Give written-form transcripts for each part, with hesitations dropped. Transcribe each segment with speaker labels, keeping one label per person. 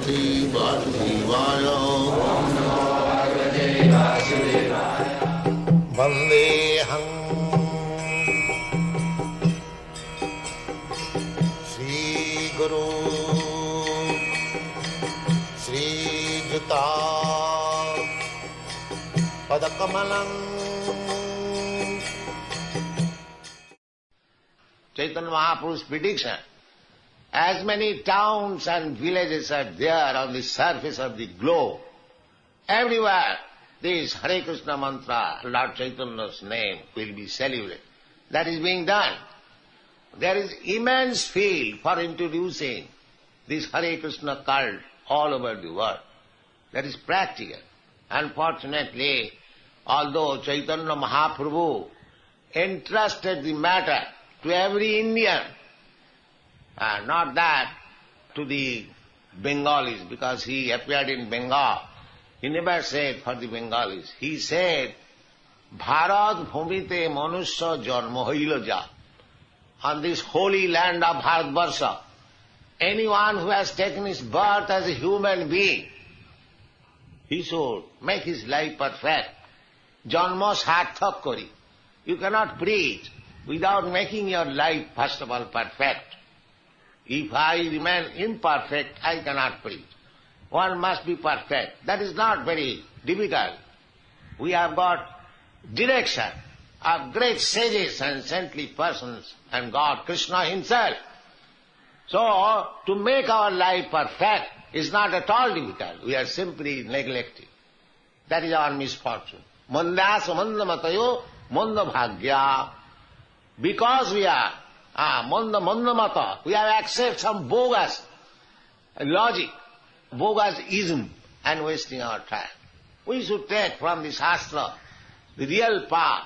Speaker 1: Bhagavate Vasudevaya. Vandeham Shri Guru Shri Juta Padakamalam. Chaitanya Mahaprabhu's prediction. As many towns and villages are there on the surface of the globe, everywhere this Hare Krishna mantra, Lord Chaitanya's name, will be celebrated. That is being done. There is immense field for introducing this Hare Krishna cult all over the world. That is practical. Unfortunately, although Chaitanya Mahaprabhu entrusted the matter to every Indian, not that to the Bengalis, because he appeared in Bengal. He never said for the Bengalis. He said, Bharat bhumite manusya janma hoilo ja. On this holy land of Bharatvarsha, anyone who has taken his birth as a human being, he should make his life perfect. Janma sarthak kori. You cannot preach without making your life, first of all, perfect. If I remain imperfect, I cannot preach. One must be perfect. That is not very difficult. We have got direction of great sages and saintly persons and God, Krishna himself. So, to make our life perfect is not at all difficult. We are simply neglecting. That is our misfortune. Mandasa mandamatayo mandabhagya. Because we are mandamata, we have accepted some bogus logic, bogus ism, and wasting our time. We should take from the Shastra the real path.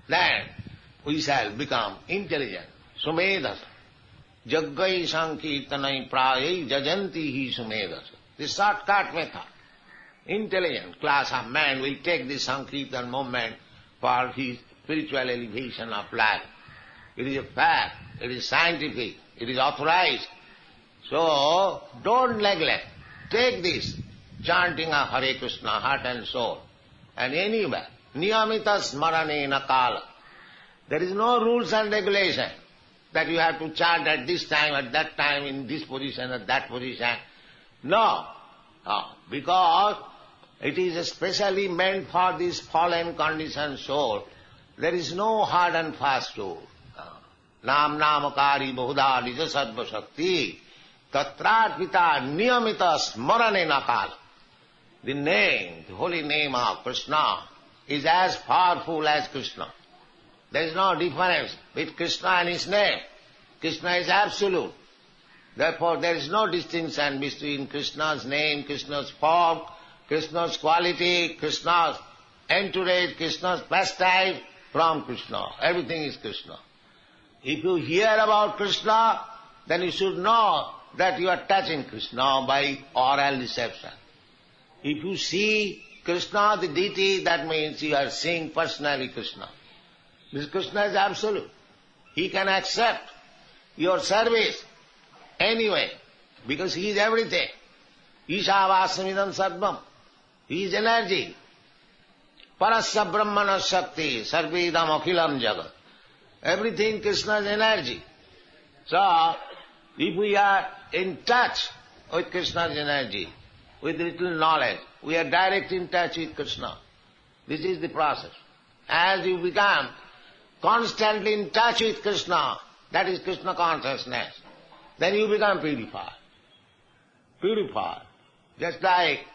Speaker 1: Then we shall become intelligent. Sumedas. Jaggai sankirtanai prayai jajanti hi sumedas. The shortcut method. Intelligent class of man will take this sankirtan movement for his spiritual elevation of life. It is a fact, it is scientific, it is authorized. So, don't neglect. Take this chanting of Hare Krishna, heart and soul, and anywhere. Niyamita smaranena kala. There is no rules and regulation that you have to chant at this time, at that time, in this position, at that position. No. Because it is especially meant for this fallen conditioned soul. There is no hard and fast rule. Nam namakari bahuda nija sattva shakti tatrarpita niyamita smaranena kala. The name, the holy name of Krishna is as powerful as Krishna. There is no difference with Krishna and his name. Krishna is absolute. Therefore there is no distinction between Krishna's name, Krishna's form, Krishna's quality, Krishna's entourage, Krishna's pastime from Krishna. Everything is Krishna. If you hear about Krishna, then you should know that you are touching Krishna by oral reception. If you see Krishna, the deity, that means you are seeing personally Krishna. This Krishna is absolute. He can accept your service anyway, because he is everything. Ishavasamidan sarvam. He is energy. Parasya brahmana shakti, sarvedam akhilam jagat. Everything Krishna is energy. So, if we are in touch with Krishna's energy, with little knowledge, we are direct in touch with Krishna. This is the process. As you become constantly in touch with Krishna, that is Krishna consciousness, then you become purified. Purified. Just like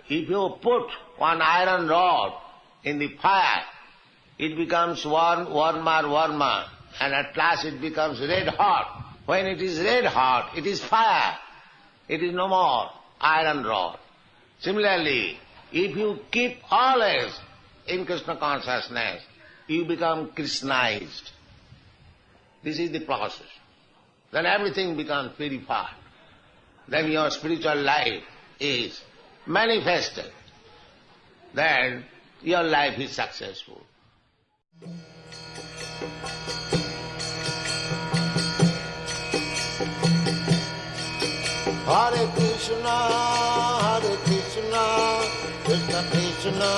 Speaker 1: if you put one iron rod in the fire, it becomes warmer, and at last it becomes red hot. When it is red hot, it is fire. It is no more iron rod. Similarly, if you keep always in Krishna consciousness, you become Krishnized. This is the process. Then everything becomes purified. Then your spiritual life is manifested. Then your life is successful. Hare Krishna, Krishna Krishna,